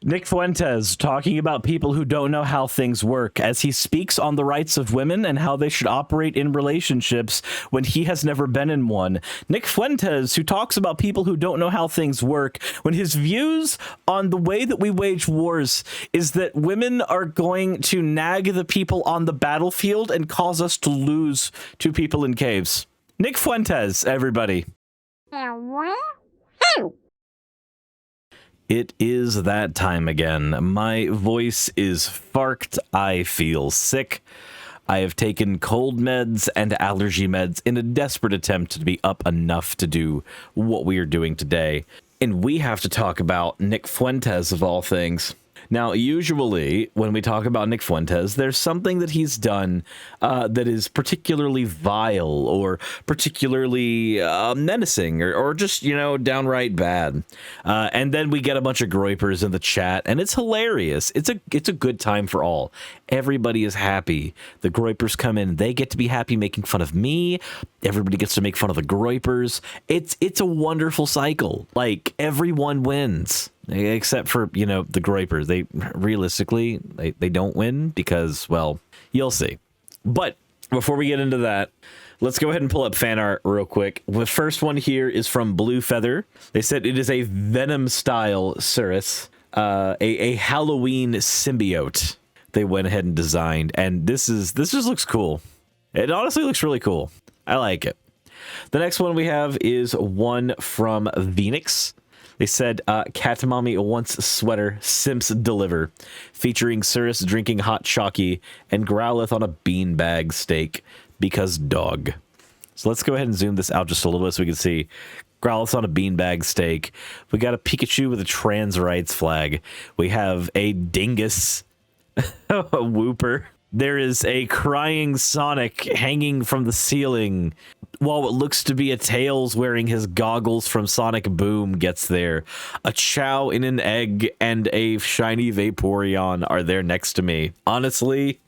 Nick Fuentes talking about people who don't know how things work as he speaks on the rights of women and how they should operate in relationships when he has never been in one. Nick Fuentes, who talks about people who don't know how things work when his views on the way that we wage wars is that women are going to nag the people on the battlefield and cause us to lose to people in caves. Nick Fuentes, everybody. It is that time again. My voice is farked. I feel sick. I have taken cold meds and allergy meds in a desperate attempt to be up enough to do what we are doing today. And we have to talk about Nick Fuentes of all things. Now, usually when we talk about Nick Fuentes, there's something that he's done that is particularly vile or particularly menacing or just, downright bad. And then we get a bunch of groypers in the chat, and it's hilarious. It's a good time for all. Everybody is happy. The groypers come in. They get to be happy making fun of me. Everybody gets to make fun of the groypers. It's a wonderful cycle. Like, everyone wins. Except for, the groypers. They realistically, they don't win because, well, you'll see. But before we get into that, let's go ahead and pull up fan art real quick. The first one here is from Blue Feather. They said it is a Venom-style Suris, a Halloween symbiote they went ahead and designed. And this just looks cool. It honestly looks really cool. I like it. The next one we have is one from Phoenix. They said, Cat Mommy wants a sweater, Simps deliver, featuring Suris drinking hot chalky and Growlithe on a beanbag steak because dog. So let's go ahead and zoom this out just a little bit so we can see Growlithe on a beanbag steak. We got a Pikachu with a trans rights flag. We have a dingus, a Whooper. There is a crying Sonic hanging from the ceiling while what looks to be a Tails wearing his goggles from Sonic Boom gets there. A Chow in an egg and a shiny Vaporeon are there next to me. Honestly,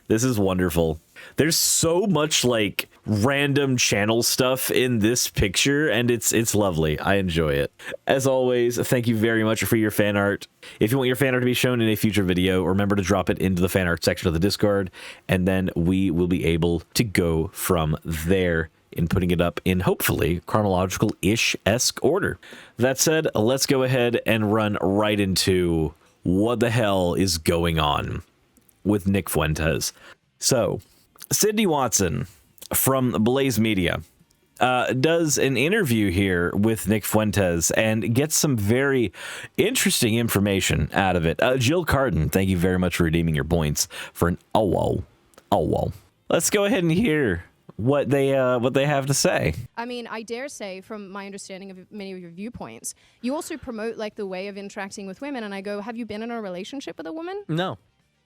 this is wonderful. There's so much like random channel stuff in this picture, and it's lovely. I enjoy it. As always, thank you very much for your fan art. If you want your fan art to be shown in a future video, remember to drop it into the fan art section of the Discord, and then we will be able to go from there in putting it up in hopefully chronological-ish-esque order. That said, let's go ahead and run right into what the hell is going on with Nick Fuentes. So, Sydney Watson from Blaze Media does an interview here with Nick Fuentes and gets some very interesting information out of it. Jill Carden, thank you very much for redeeming your points for an oh whoa. Let's go ahead and hear what they have to say. I mean, I dare say, from my understanding of many of your viewpoints, you also promote like the way of interacting with women. And I go, have you been in a relationship with a woman? No.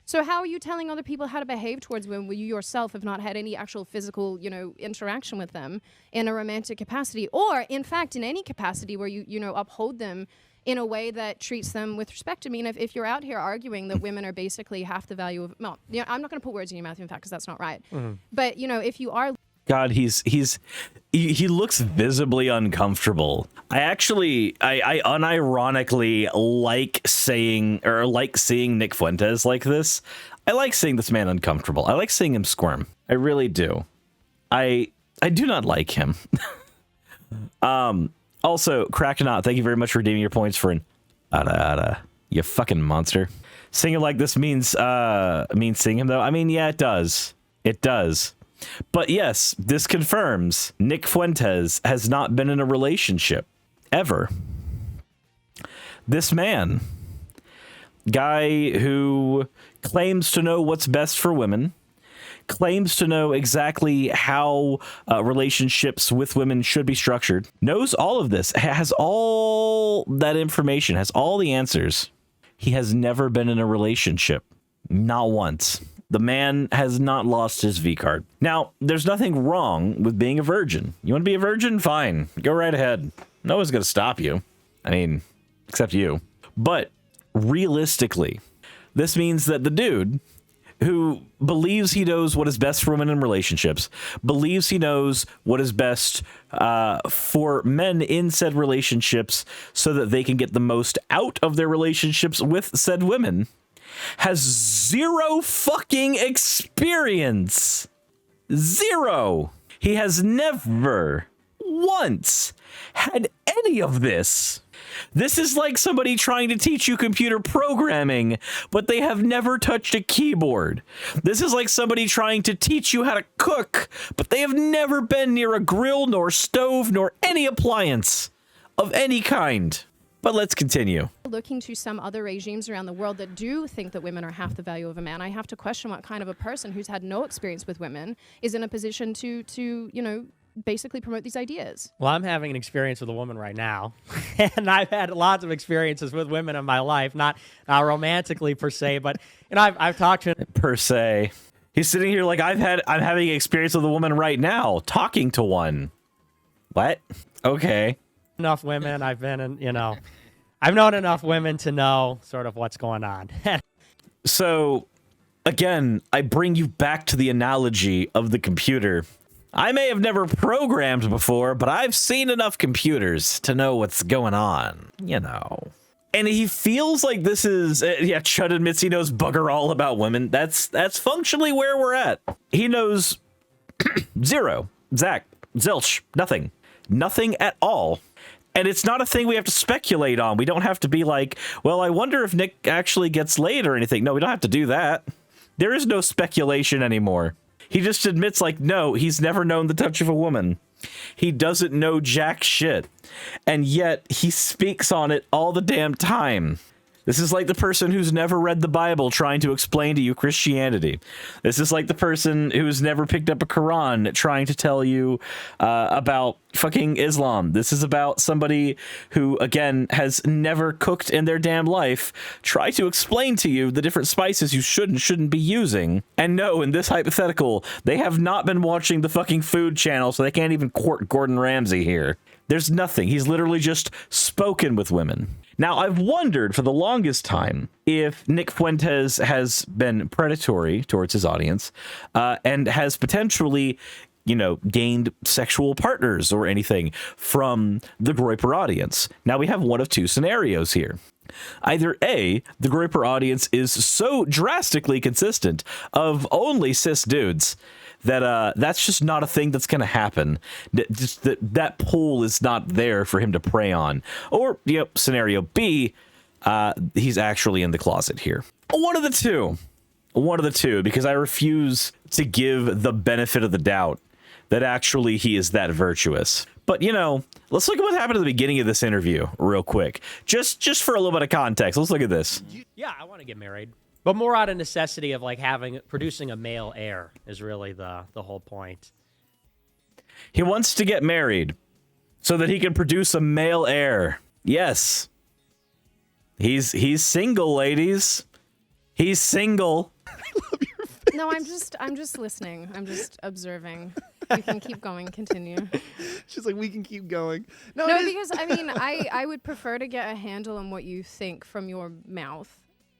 So how are you telling other people how to behave towards women when you yourself have not had any actual physical, interaction with them in a romantic capacity, or in fact in any capacity where you uphold them in a way that treats them with respect? I mean, if you're out here arguing that women are basically half the value of, well, I'm not going to put words in your mouth, in fact, because that's not right. Mm-hmm. But if you are, God, he looks visibly uncomfortable. I unironically like seeing Nick Fuentes like this. I like seeing this man uncomfortable. I like seeing him squirm. I really do. I do not like him. Also, Crackanot, thank you very much for redeeming your points for an you fucking monster. Singing like this means seeing him though. I mean, yeah, it does. It does. But yes, this confirms Nick Fuentes has not been in a relationship ever. This man, guy who claims to know what's best for women, claims to know exactly how relationships with women should be structured, knows all of this, has all that information, has all the answers. He has never been in a relationship. Not once. The man has not lost his V card. Now, there's nothing wrong with being a virgin. You want to be a virgin? Fine. Go right ahead. No one's going to stop you. I mean, except you. But realistically, this means that the dude who believes he knows what is best for women in relationships, believes he knows what is best for men in said relationships so that they can get the most out of their relationships with said women, has zero fucking experience. Zero. He has never once had any of this. This is like somebody trying to teach you computer programming, but they have never touched a keyboard. This is like somebody trying to teach you how to cook, but they have never been near a grill, nor stove, nor any appliance of any kind. But let's continue. Looking to some other regimes around the world that do think that women are half the value of a man, I have to question what kind of a person who's had no experience with women is in a position to you know, basically promote these ideas. Well, I'm having an experience with a woman right now, and I've had lots of experiences with women in my life, not romantically per se, but you know, I've talked to Per se. He's sitting here like I'm having experience with a woman right now, talking to one. What? Okay. enough women. I've been in, you know, I've known enough women to know sort of what's going on. So, again, I bring you back to the analogy of the computer. I may have never programmed before, but I've seen enough computers to know what's going on, you know. And he feels like this is, yeah, Chud admits he knows bugger all about women. That's functionally where we're at. He knows zero, Zach, zilch, nothing. Nothing at all. And it's not a thing we have to speculate on. We don't have to be like, well, I wonder if Nick actually gets laid or anything. No, we don't have to do that. There is no speculation anymore. He just admits, like, no, he's never known the touch of a woman. He doesn't know jack shit. And yet he speaks on it all the damn time. This is like the person who's never read the Bible trying to explain to you Christianity. This is like the person who's never picked up a Quran trying to tell you about fucking Islam. This is about somebody who, again, has never cooked in their damn life. Try to explain to you the different spices you should and shouldn't be using. And no, in this hypothetical, they have not been watching the fucking Food Channel, so they can't even court Gordon Ramsay here. There's nothing. He's literally just spoken with women. Now, I've wondered for the longest time if Nick Fuentes has been predatory towards his audience and has potentially, you know, gained sexual partners or anything from the Groyper audience. Now, we have one of two scenarios here. Either A, the Groyper audience is so drastically consistent of only cis dudes that that's just not a thing that's going to happen. Just that pool is not there for him to prey on. Or, you know, scenario B, he's actually in the closet here. One of the two. One of the two, because I refuse to give the benefit of the doubt that actually he is that virtuous. But, you know, let's look at what happened at the beginning of this interview real quick. Just for a little bit of context, let's look at this. Yeah, I want to get married. But more out of necessity of like producing a male heir is really the whole point. He wants to get married so that he can produce a male heir. Yes. He's single, ladies. He's single. I love your face. No, I'm just listening. I'm just observing. We can keep going. Continue. She's like, we can keep going. No, because I mean, I would prefer to get a handle on what you think from your mouth.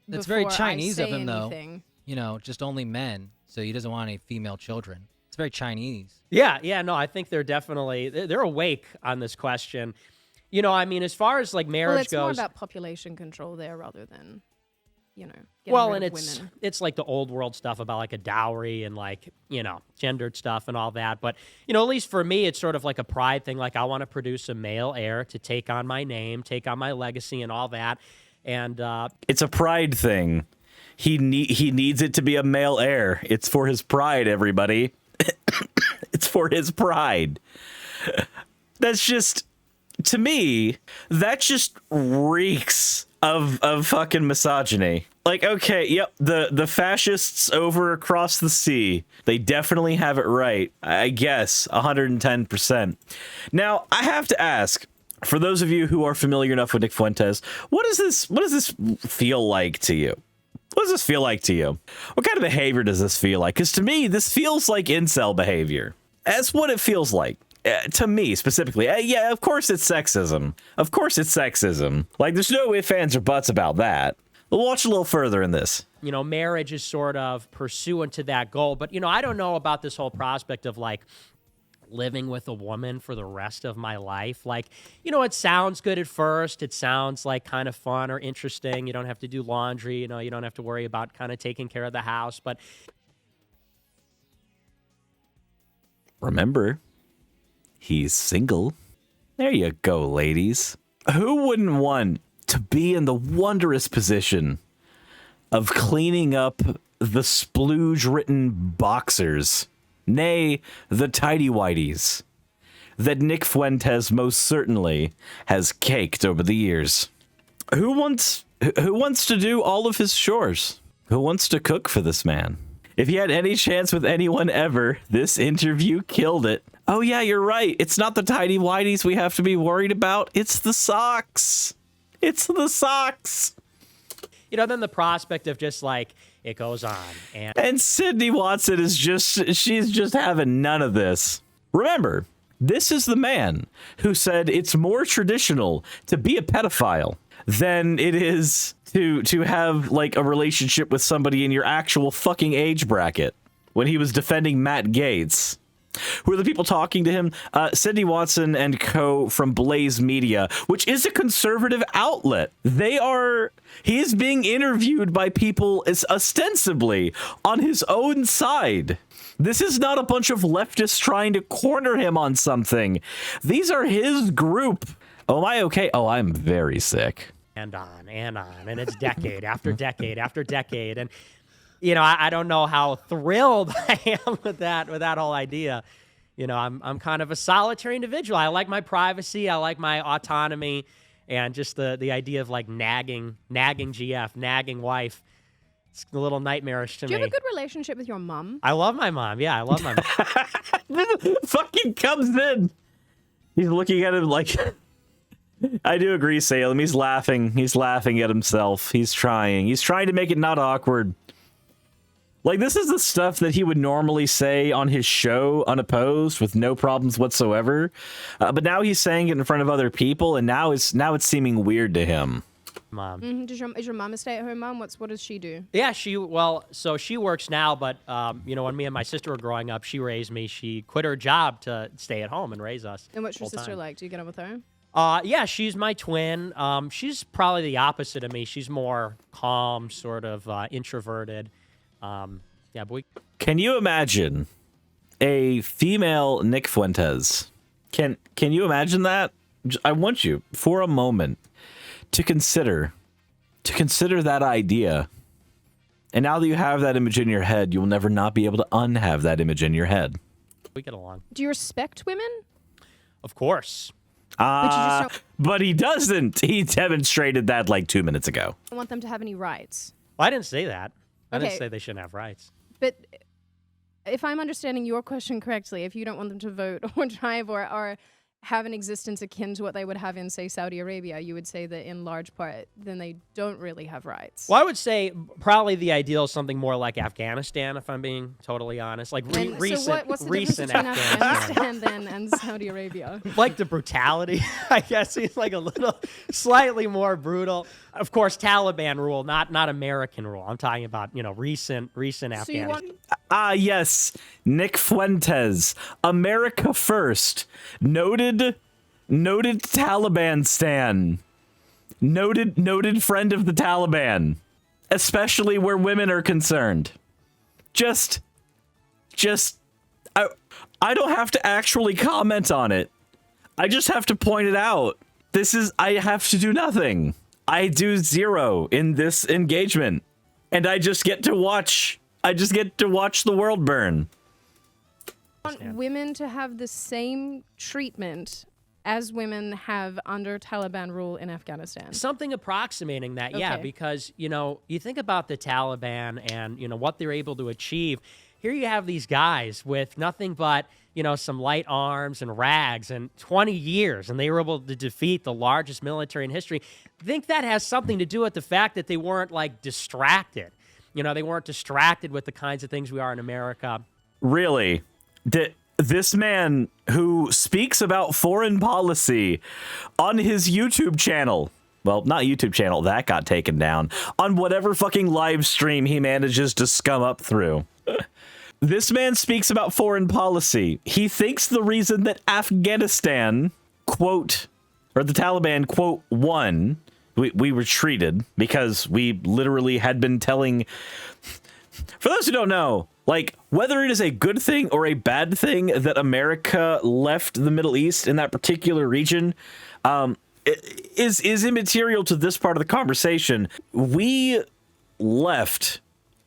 That's very before Chinese I of say him, though. anything. You know, just only men, so he doesn't want any female children. It's very Chinese. Yeah, no, I think they're awake on this question. You know, I mean, as far as like marriage Well, it's more goes, about population control there rather than, you know, getting well, rid and of it's women. like the old world stuff about like a dowry and like, you know, gendered stuff and all that. But, you know, at least for me, it's sort of like a pride thing. Like I want to produce a male heir to take on my name, take on my legacy and all that. And it's a pride thing. He needs it to be a male heir. It's for his pride, everybody. It's for his pride. That's just, to me, that just reeks of fucking misogyny. Like, okay, yep, the fascists over across the sea, they definitely have it right. I guess 110%. Now, I have to ask, for those of you who are familiar enough with Nick Fuentes, what does this feel like to you? What does this feel like to you? What kind of behavior does this feel like? Because to me, this feels like incel behavior. That's what it feels like. To me, specifically. Yeah, of course it's sexism. Of course it's sexism. Like, there's no ifs, ands, or buts about that. We'll watch a little further in this. You know, marriage is sort of pursuant to that goal. But, you know, I don't know about this whole prospect of like living with a woman for the rest of my life. Like, you know, it sounds good at first. It sounds like kind of fun or interesting. You don't have to do laundry. You know, you don't have to worry about kind of taking care of the house. But remember, he's single. There you go, ladies. Who wouldn't want to be in the wondrous position of cleaning up the splooge-written boxers, nay, the tighty-whities, that Nick Fuentes most certainly has caked over the years? Who wants to do all of his chores? Who wants to cook for this man? If he had any chance with anyone ever, this interview killed it. Oh yeah, you're right. It's not the tighty-whities we have to be worried about. It's the socks. It's the socks. you know, then the prospect of just like it goes on. And Sydney Watson is she's just having none of this. Remember, this is the man who said it's more traditional to be a pedophile than it is to have like a relationship with somebody in your actual fucking age bracket when he was defending Matt Gaetz. Who are the people talking to him? Sydney Watson and co. from Blaze Media, which is a conservative outlet. He is being interviewed by people ostensibly on his own side. This is not a bunch of leftists trying to corner him on something. These are his group. Oh, am I okay? Oh, I'm very sick. And on and on. And it's decade after decade after decade. And you know, I don't know how thrilled I am with that whole idea. You know, I'm kind of a solitary individual. I like my privacy. I like my autonomy, and just the idea of like nagging GF, nagging wife. It's a little nightmarish to me. Do you have a good relationship with your mom? I love my mom. Yeah, I love my mom. Fucking comes in. He's looking at him like. I do agree, Salem. He's laughing. He's laughing at himself. He's trying to make it not awkward. Like, this is the stuff that he would normally say on his show, unopposed, with no problems whatsoever. But now he's saying it in front of other people, and now it's seeming weird to him. Mom. Mm-hmm. Is your mom a stay-at-home mom? What does she do? Yeah, so she works now, but you know, when me and my sister were growing up, she raised me. She quit her job to stay at home and raise us. And what's your sister like? Do you get on with her? Yeah, she's my twin. She's probably the opposite of me. She's more calm, sort of introverted. Yeah, boy. Can you imagine a female Nick Fuentes? Can you imagine that? I want you for a moment to consider that idea. And now that you have that image in your head, you will never not be able to unhave that image in your head. We get along. Do you respect women? Of course. But he doesn't. He demonstrated that like 2 minutes ago. I don't want them to have any rights. Well, I didn't say that. I Okay. didn't say they shouldn't have rights. But if I'm understanding your question correctly, if you don't want them to vote or drive or have an existence akin to what they would have in, say, Saudi Arabia, you would say that in large part, then they don't really have rights. Well, I would say probably the ideal is something more like Afghanistan, if I'm being totally honest. Like recent, so what's the difference recent between Afghanistan. Afghanistan then and Saudi Arabia? Like the brutality, I guess. It's like a little, slightly more brutal. Of course, Taliban rule, not American rule. I'm talking about, you know, recent Afghanistan. Yes. Nick Fuentes, America first. Noted Taliban stan. Noted friend of the Taliban. Especially where women are concerned. I don't have to actually comment on it. I just have to point it out. I have to do nothing. I do zero in this engagement. And I just get to watch the world burn. I want women to have the same treatment as women have under Taliban rule in Afghanistan. Something approximating that, yeah, Okay. because, you know, you think about the Taliban and, you know, what they're able to achieve. Here you have these guys with nothing but, you know, some light arms and rags and 20 years, and they were able to defeat the largest military in history. I think that has something to do with the fact that they weren't, like, distracted. You know, they weren't distracted with the kinds of things we are in America. Really? This man who speaks about foreign policy on his YouTube channel well, not YouTube channel, that got taken down, on whatever fucking live stream he manages to scum up through. This man speaks about foreign policy. He thinks the reason that Afghanistan, quote, or the Taliban, quote, won, we retreated because we literally had been telling, for those who don't know, like, whether it is a good thing or a bad thing that America left the Middle East in that particular region, is immaterial to this part of the conversation. We left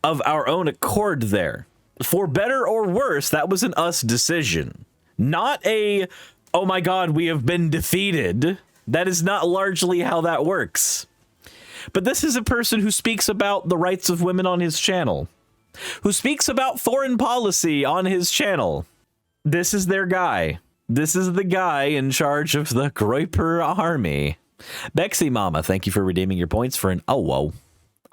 of our own accord there. For better or worse, that was an us decision. Not a, oh my god, we have been defeated. That is not largely how that works. But this is a person who speaks about the rights of women on his channel, who speaks about foreign policy on his channel. This is their guy. This is the guy in charge of the Groiper army. Bexy Mama, thank you for redeeming your points for an oh whoa.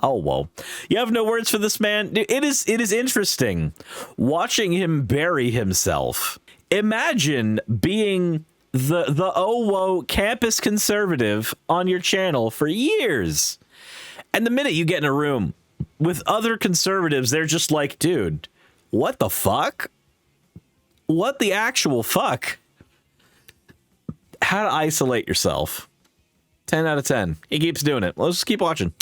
Oh whoa. You have no words for this man? It is interesting watching him bury himself. Imagine being the oh whoa campus conservative on your channel for years. And the minute you get in a room with other conservatives, they're just like, dude, what the fuck? What the actual fuck? How to isolate yourself. 10 out of 10. He keeps doing it. Let's just keep watching.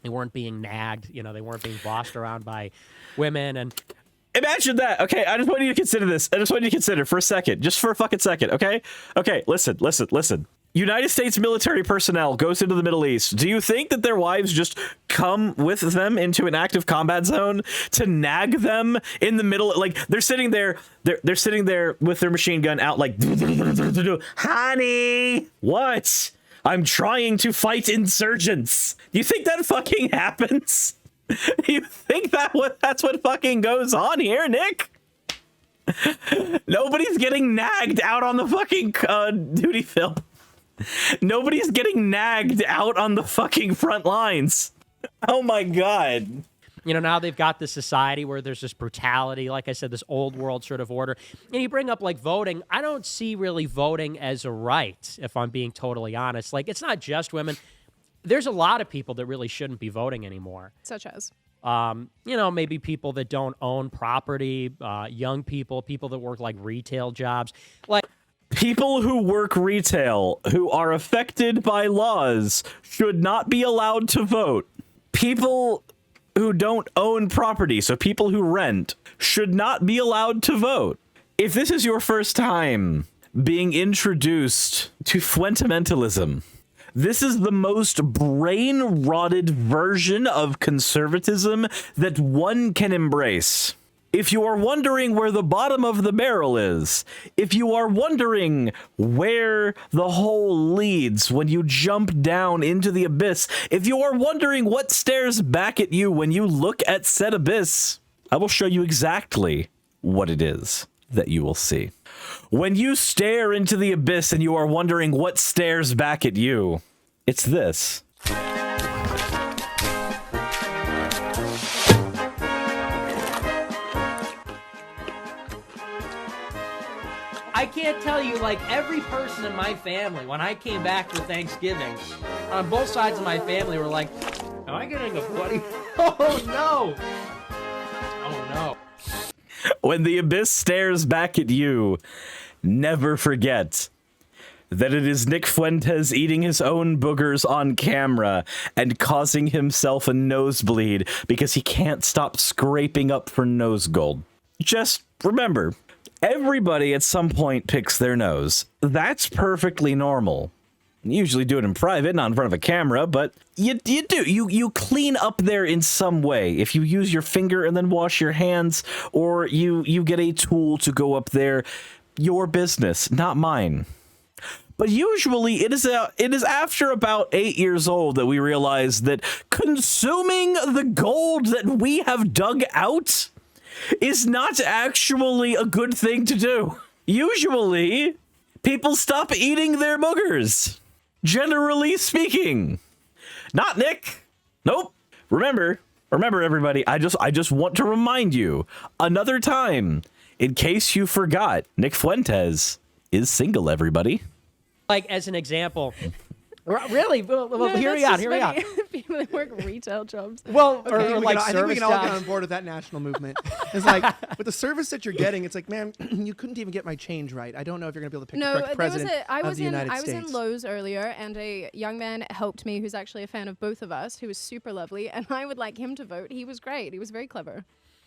They weren't being nagged, they weren't being bossed around by women. And imagine that. Okay, I just want you to consider this. I just want you to consider for a second, just for a fucking second, okay? Okay, listen. United States military personnel goes into the Middle East. Do you think that their wives just come with them into an active combat zone to nag them in the middle? Like, they're sitting there, they're sitting there with their machine gun out like, honey, what? I'm trying to fight insurgents. You think that fucking happens? You think that's what fucking goes on here, Nick? Nobody's getting nagged out on the fucking duty film. Nobody's getting nagged out on the fucking front lines. Oh my god. Now they've got this society where there's this brutality, like I said, this old world sort of order. And you bring up, like, voting. I don't see really voting as a right, if I'm being totally honest. Like, it's not just women. There's a lot of people that really shouldn't be voting anymore. Such as? Maybe people that don't own property, young people that work, like, retail jobs. Like, people who work retail, who are affected by laws, should not be allowed to vote. People who don't own property, so people who rent, should not be allowed to vote. If this is your first time being introduced to fundamentalism, this is the most brain-rotted version of conservatism that one can embrace. If you are wondering where the bottom of the barrel is, if you are wondering where the hole leads when you jump down into the abyss, if you are wondering what stares back at you when you look at said abyss, I will show you exactly what it is that you will see. When you stare into the abyss and you are wondering what stares back at you, it's this. I can't tell you, like, every person in my family, when I came back for Thanksgiving, on both sides of my family were like, am I getting a bloody... Oh, no! Oh, no. When the abyss stares back at you, never forget that it is Nick Fuentes eating his own boogers on camera and causing himself a nosebleed because he can't stop scraping up for nose gold. Just remember, everybody at some point picks their nose. That's perfectly normal. You usually do it in private, not in front of a camera, but you do. You clean up there in some way. If you use your finger and then wash your hands, or you get a tool to go up there, your business, not mine. But usually it is after about 8 years old that we realize that consuming the gold that we have dug out is not actually a good thing to do. Usually, people stop eating their boogers. Generally speaking. Not Nick. Nope. Remember everybody, I just want to remind you another time, in case you forgot, Nick Fuentes is single, everybody. Like, as an example, Really? Well, No, hear me that's out. just Hear me out. funny. People that work retail jobs. Well, Okay. or I think like I think we service can all get jobs. on board with that national movement. It's like with the service that you're getting, it's like, man, you couldn't even get my change right. I don't know if you're gonna be able to pick the correct president of the United I was States. in Lowe's earlier, and a young man helped me who's actually a fan of both of us, who was super lovely, and I would like him to vote. He was great. He was very clever.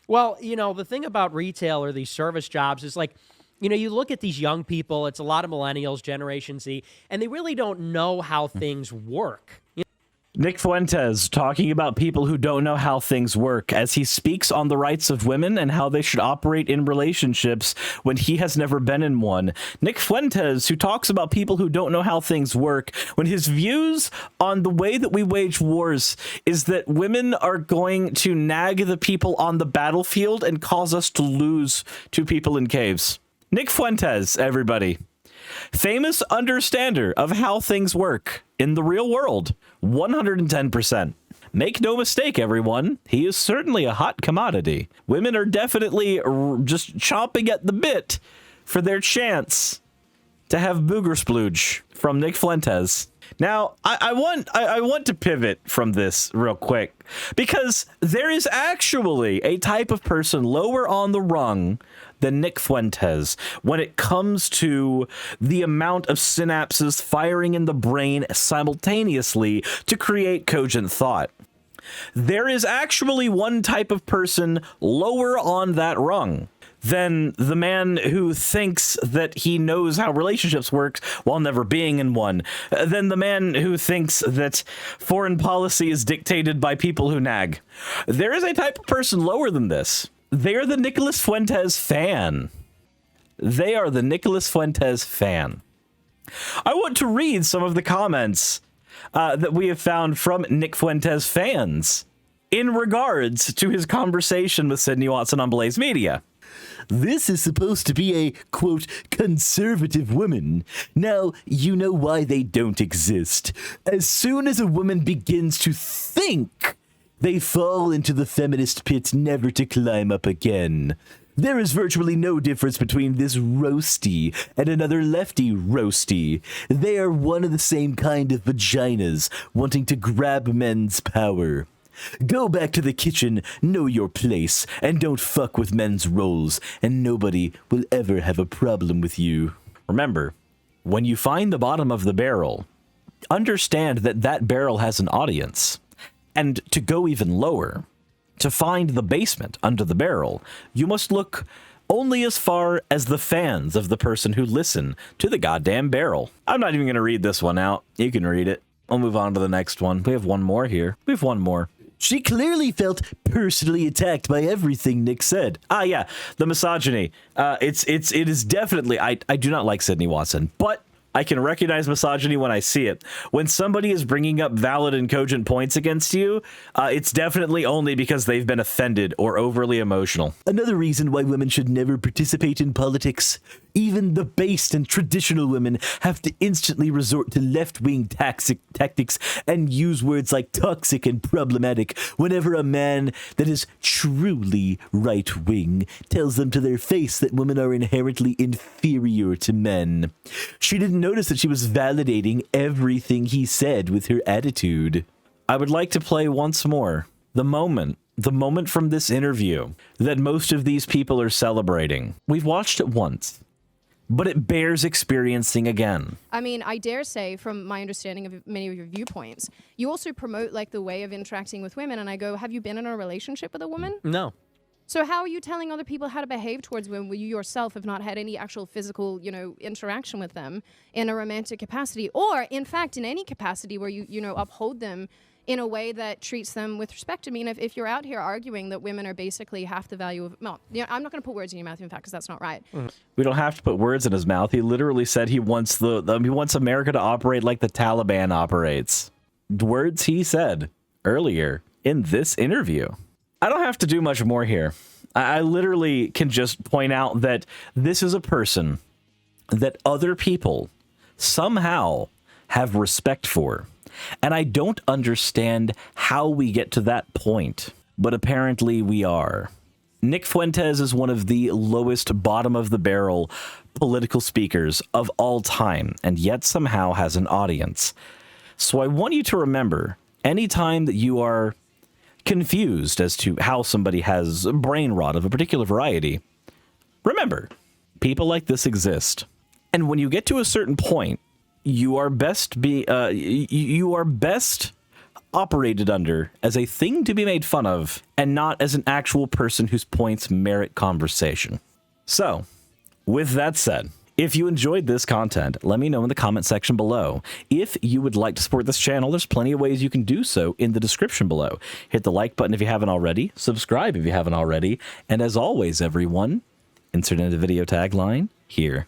Well, the thing about retail or these service jobs is like, you look at these young people, it's a lot of millennials, Generation Z, and they really don't know how things work. Nick Fuentes talking about people who don't know how things work as he speaks on the rights of women and how they should operate in relationships when he has never been in one. Nick Fuentes, who talks about people who don't know how things work when his views on the way that we wage wars is that women are going to nag the people on the battlefield and cause us to lose to people in caves. Nick Fuentes, everybody. Famous understander of how things work in the real world, 110%. Make no mistake, everyone, he is certainly a hot commodity. Women are definitely just chomping at the bit for their chance to have booger splooge from Nick Fuentes. Now, I want to pivot from this real quick because there is actually a type of person lower on the rung than Nick Fuentes when it comes to the amount of synapses firing in the brain simultaneously to create cogent thought. There is actually one type of person lower on that rung than the man who thinks that he knows how relationships work while never being in one, than the man who thinks that foreign policy is dictated by people who nag. There is a type of person lower than this. They're the Nicholas Fuentes fan. They are the Nicholas Fuentes fan. I want to read some of the comments that we have found from Nick Fuentes fans in regards to his conversation with Sydney Watson on Blaze Media. This is supposed to be a, quote, conservative woman. Now, you know why they don't exist. As soon as a woman begins to think, they fall into the feminist pit never to climb up again. There is virtually no difference between this roasty and another lefty roasty. They are one of the same kind of vaginas wanting to grab men's power. Go back to the kitchen, know your place, and don't fuck with men's roles, and nobody will ever have a problem with you. Remember, when you find the bottom of the barrel, understand that that barrel has an audience. And to go even lower, to find the basement under the barrel, you must look only as far as the fans of the person who listen to the goddamn barrel. I'm not even going to read this one out. You can read it. I'll move on to the next one. We have one more here. We have one more. She clearly felt personally attacked by everything Nick said. Ah, yeah, the misogyny. It is definitely. I do not like Sydney Watson, but I can recognize misogyny when I see it. When somebody is bringing up valid and cogent points against you, it's definitely only because they've been offended or overly emotional. Another reason why women should never participate in politics. Even the based and traditional women have to instantly resort to left-wing tactics and use words like toxic and problematic whenever a man that is truly right-wing tells them to their face that women are inherently inferior to men. She didn't notice that she was validating everything he said with her attitude. I would like to play once more the moment from this interview that most of these people are celebrating. We've watched it once, but it bears experiencing again. I mean, I dare say, from my understanding of many of your viewpoints, you also promote like the way of interacting with women. And I go, have you been in a relationship with a woman? No. So how are you telling other people how to behave towards women when you yourself have not had any actual physical, interaction with them in a romantic capacity, or in fact in any capacity where you uphold them in a way that treats them with respect? I mean, if you're out here arguing that women are basically half the value of, well, I'm not going to put words in your mouth, in fact, because that's not right. We don't have to put words in his mouth. He literally said he wants he wants America to operate like the Taliban operates. Words he said earlier in this interview. I don't have to do much more here. I literally can just point out that this is a person that other people somehow have respect for. And I don't understand how we get to that point, but apparently we are. Nick Fuentes is one of the lowest bottom of the barrel political speakers of all time, and yet somehow has an audience. So I want you to remember, anytime that you are confused as to how somebody has brain rot of a particular variety, remember, people like this exist. And when you get to a certain point, you are best operated under as a thing to be made fun of and not as an actual person whose points merit conversation. So, with that said, if you enjoyed this content, let me know in the comment section below. If you would like to support this channel, there's plenty of ways you can do so in the description below. Hit the like button if you haven't already, subscribe if you haven't already, and as always, everyone, insert in the video tagline here.